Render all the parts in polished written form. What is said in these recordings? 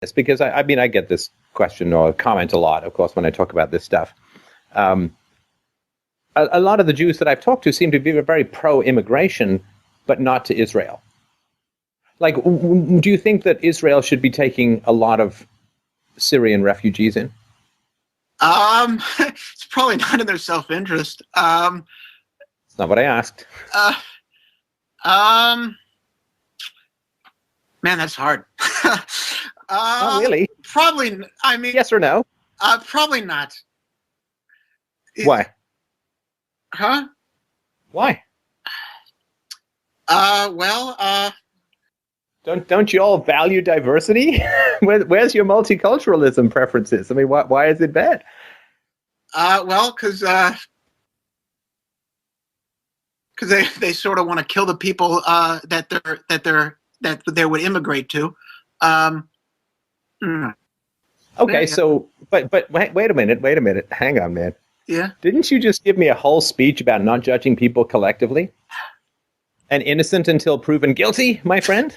It's because I mean, I get this question or comment a lot, of course, when I talk about this stuff. A lot of the Jews that I've talked to seem to be very pro-immigration, but not to Israel. Like, do you think that Israel should be taking a lot of Syrian refugees in? It's probably not in their self-interest. It's not what I asked. Man, that's hard. Not really. Probably. I mean, yes or no? Probably not. Why? Huh? Why? Well, don't you all value diversity? Where's your multiculturalism preferences? I mean, why is it bad? Well, because they sort of want to kill the people that they would immigrate to. Okay, so but wait a minute. Hang on, man. Yeah. Didn't you just give me a whole speech about not judging people collectively? And innocent until proven guilty, my friend?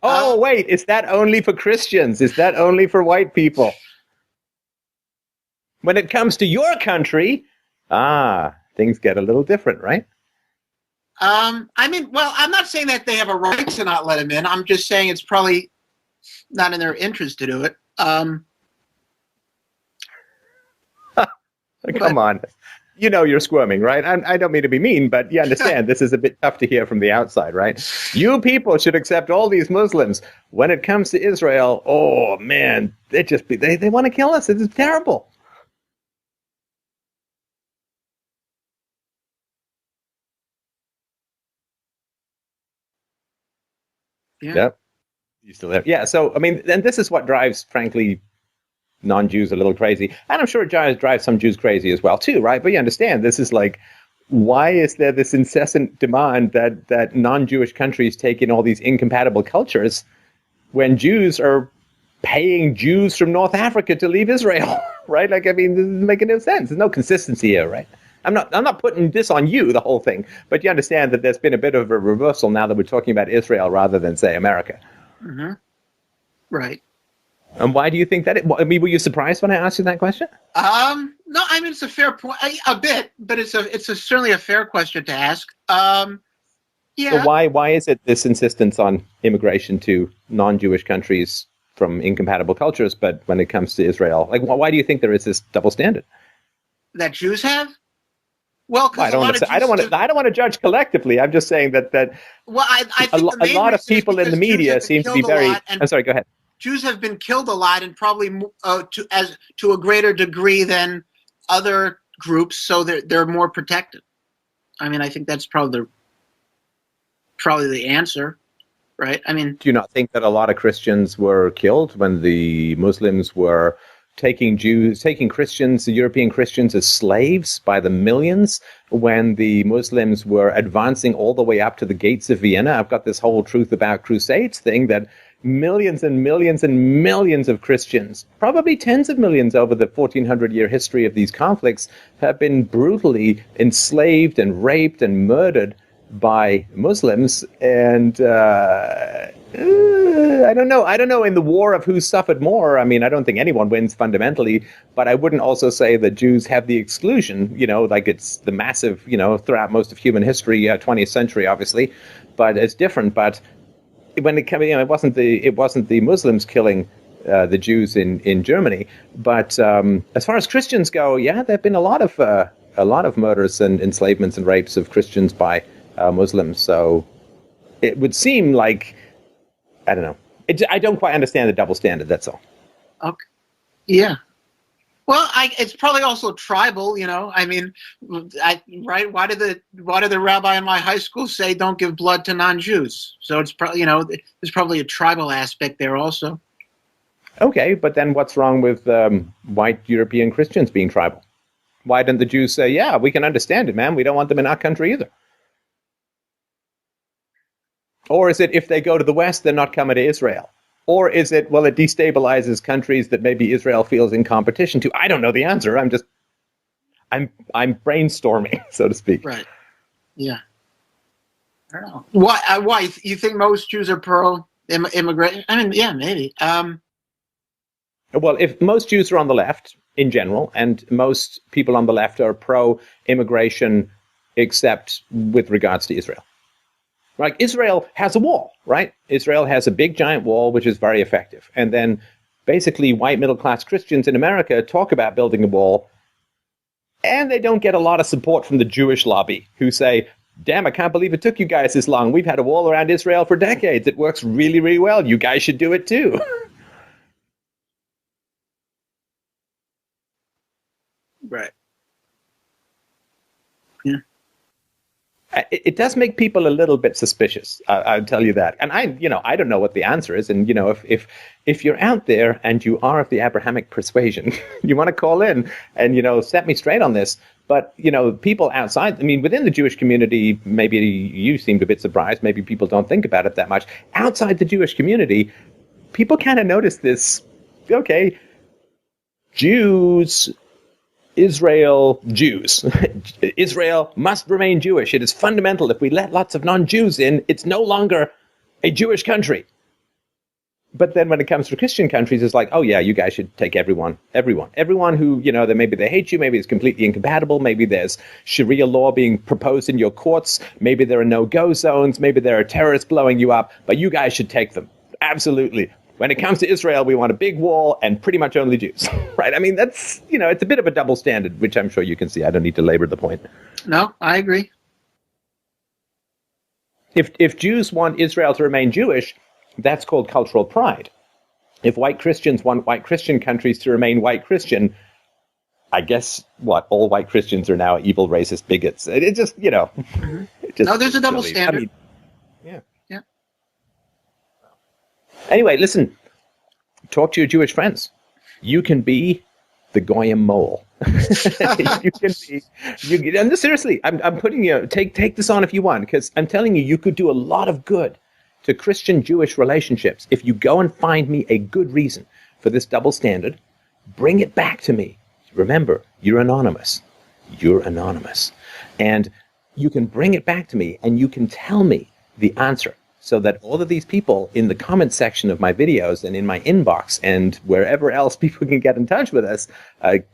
Oh, wait, is that only for Christians? Is that only for white people? When it comes to your country, things get a little different, right? I mean, well, I'm not saying that they have a right to not let him in. I'm just saying it's probably not in their interest to do it. Come on. You know you're squirming, right? I don't mean to be mean, but you understand this is a bit tough to hear from the outside, right? You people should accept all these Muslims. When it comes to Israel, oh, man, they want to kill us. It is terrible. Yeah. Yep. You still have. Yeah, so, I mean, and this is what drives, frankly, non-Jews a little crazy. And I'm sure it drives some Jews crazy as well, too, right? But you understand, this is like, why is there this incessant demand that non-Jewish countries take in all these incompatible cultures when Jews are paying Jews from North Africa to leave Israel, right? Like, I mean, this doesn't make no sense. There's no consistency here, right? I'm not putting this on you, the whole thing, but you understand that there's been a bit of a reversal now that we're talking about Israel rather than, say, America. Mm-hmm. Right. And why do you think that? I mean, were you surprised when I asked you that question? No, I mean, it's a fair point, a bit, but it's certainly a fair question to ask. Yeah. So why is it this insistence on immigration to non-Jewish countries from incompatible cultures, but when it comes to Israel, like, why do you think there is this double standard that Jews have? Well, because I don't want to judge collectively. I'm just saying that. Well, I think a lot of people in the media seem to be very. I'm sorry. Go ahead. Jews have been killed a lot, and probably to a greater degree than other groups, so they're more protected. I mean, I think that's probably the answer, right? I mean, do you not think that a lot of Christians were killed when the Muslims were taking Christians, the European Christians, as slaves by the millions, when the Muslims were advancing all the way up to the gates of Vienna? I've got this whole Truth About Crusades thing that millions and millions and millions of Christians, probably tens of millions over the 1400-year history of these conflicts, have been brutally enslaved and raped and murdered by Muslims. And I don't know in the war of who suffered more. I mean, I don't think anyone wins fundamentally, but I wouldn't also say that Jews have the exclusion, like it's the massive, throughout most of human history, 20th century, obviously, but it's different. But when it came, it wasn't the Muslims killing the Jews in Germany, but as far as Christians go, yeah, there've been a lot of murders and enslavements and rapes of Christians by Muslims. So it would seem like, I don't know. I don't quite understand the double standard. That's all. Okay. Yeah. Well, it's probably also tribal, I mean, right? Why did the rabbi in my high school say don't give blood to non-Jews? So it's probably, there's probably a tribal aspect there also. Okay, but then what's wrong with white European Christians being tribal? Why didn't the Jews say, yeah, we can understand it, man. We don't want them in our country either? Or is it if they go to the West, they're not coming to Israel? Or is it, well, it destabilizes countries that maybe Israel feels in competition to? I don't know the answer. I'm brainstorming, so to speak. Right. Yeah. I don't know. Why? You think most Jews are pro Immigrant. I mean, yeah, maybe. Well, if most Jews are on the left in general, and most people on the left are pro-immigration, except with regards to Israel. Like, Israel has a wall, right? Israel has a big giant wall, which is very effective. And then basically white middle-class Christians in America talk about building a wall, and they don't get a lot of support from the Jewish lobby, who say, damn, I can't believe it took you guys this long. We've had a wall around Israel for decades. It works really, really well. You guys should do it too. Right. Yeah. It does make people a little bit suspicious. I'll tell you that. And I don't know what the answer is. And, if you're out there and you are of the Abrahamic persuasion, you want to call in and, set me straight on this. But, people outside, I mean, within the Jewish community, maybe you seemed a bit surprised. Maybe people don't think about it that much. Outside the Jewish community, people kind of notice this. Okay, Jews, Israel, Jews. Israel must remain Jewish. It is fundamental. If we let lots of non-Jews in, it's no longer a Jewish country. But then when it comes to Christian countries, it's like, oh yeah, you guys should take everyone who, maybe they hate you, maybe it's completely incompatible, maybe there's Sharia law being proposed in your courts, maybe there are no-go zones, maybe there are terrorists blowing you up, but you guys should take them. Absolutely. When it comes to Israel, we want a big wall and pretty much only Jews, right? I mean, that's, it's a bit of a double standard, which I'm sure you can see. I don't need to labor the point. No, I agree. If Jews want Israel to remain Jewish, that's called cultural pride. If white Christians want white Christian countries to remain white Christian, I guess, all white Christians are now evil, racist bigots. It just, Mm-hmm. No, there's a double standard. I mean, yeah. Anyway, listen, talk to your Jewish friends. You can be the Goyim mole. You can be, and seriously, I'm putting you, take this on if you want, because I'm telling you, you could do a lot of good to Christian-Jewish relationships if you go and find me a good reason for this double standard. Bring it back to me. Remember, you're anonymous. You're anonymous. And you can bring it back to me, and you can tell me the answer, so that all of these people in the comment section of my videos and in my inbox and wherever else people can get in touch with us,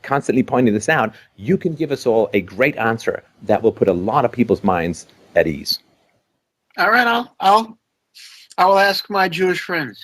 constantly pointing this out, you can give us all a great answer that will put a lot of people's minds at ease. All right, I will ask my Jewish friends.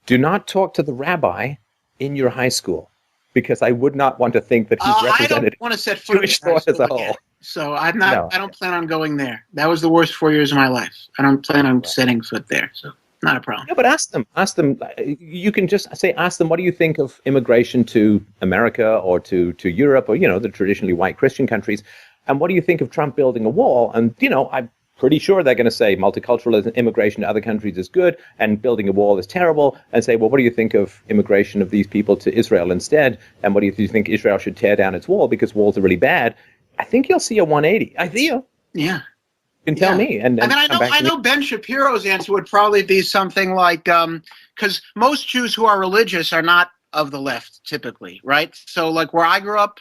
Do not talk to the rabbi in your high school, because I would not want to think that he's represented I don't want to set foot Jewish thought as a whole. Again. So I'm not. No. I don't plan on going there. That was the worst 4 years of my life. I don't plan on setting foot there. So not a problem. No, but ask them. Ask them. You can just say, ask them, what do you think of immigration to America or to Europe or the traditionally white Christian countries, and what do you think of Trump building a wall? And I'm pretty sure they're going to say multicultural immigration to other countries is good and building a wall is terrible, and say, well, what do you think of immigration of these people to Israel instead? And what do you think Israel should tear down its wall because walls are really bad? I think you'll see a 180. I feel. Yeah. You can tell me. And then I know Ben Shapiro's answer would probably be something like, because most Jews who are religious are not of the left typically, right? So like where I grew up,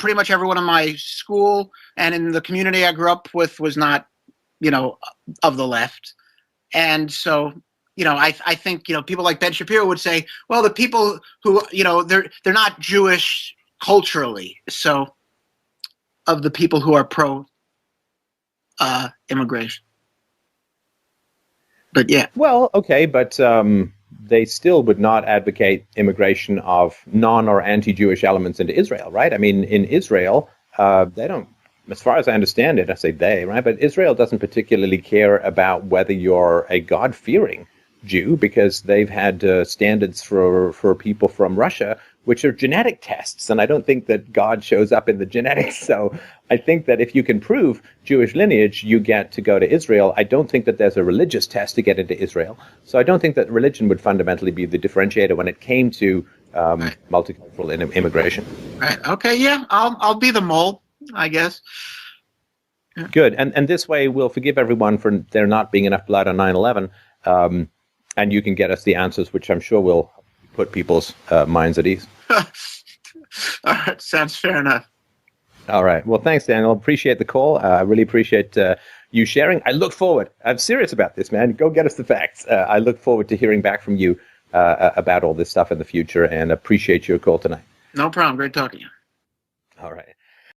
pretty much everyone in my school and in the community I grew up with was not, of the left. And so, I think, people like Ben Shapiro would say, well, the people who, they're not Jewish culturally. So of the people who are pro immigration. But yeah. Well, okay, but they still would not advocate immigration of non or anti-Jewish elements into Israel, right? I mean, in Israel, they don't, as far as I understand it, I say they, right? But Israel doesn't particularly care about whether you're a God-fearing Jew, because they've had standards for people from Russia, which are genetic tests. And I don't think that God shows up in the genetics. So I think that if you can prove Jewish lineage, you get to go to Israel. I don't think that there's a religious test to get into Israel. So I don't think that religion would fundamentally be the differentiator when it came to multicultural immigration. Right. Okay. Yeah. I'll be the mole, I guess. Yeah. Good. And this way we'll forgive everyone for there not being enough blood on 9/11. And you can get us the answers, which I'm sure will put people's minds at ease. All right. Sounds fair enough. All right. Well, thanks, Daniel. Appreciate the call. I really appreciate you sharing. I look forward. I'm serious about this, man. Go get us the facts. I look forward to hearing back from you about all this stuff in the future, and appreciate your call tonight. No problem. Great talking to you. All right.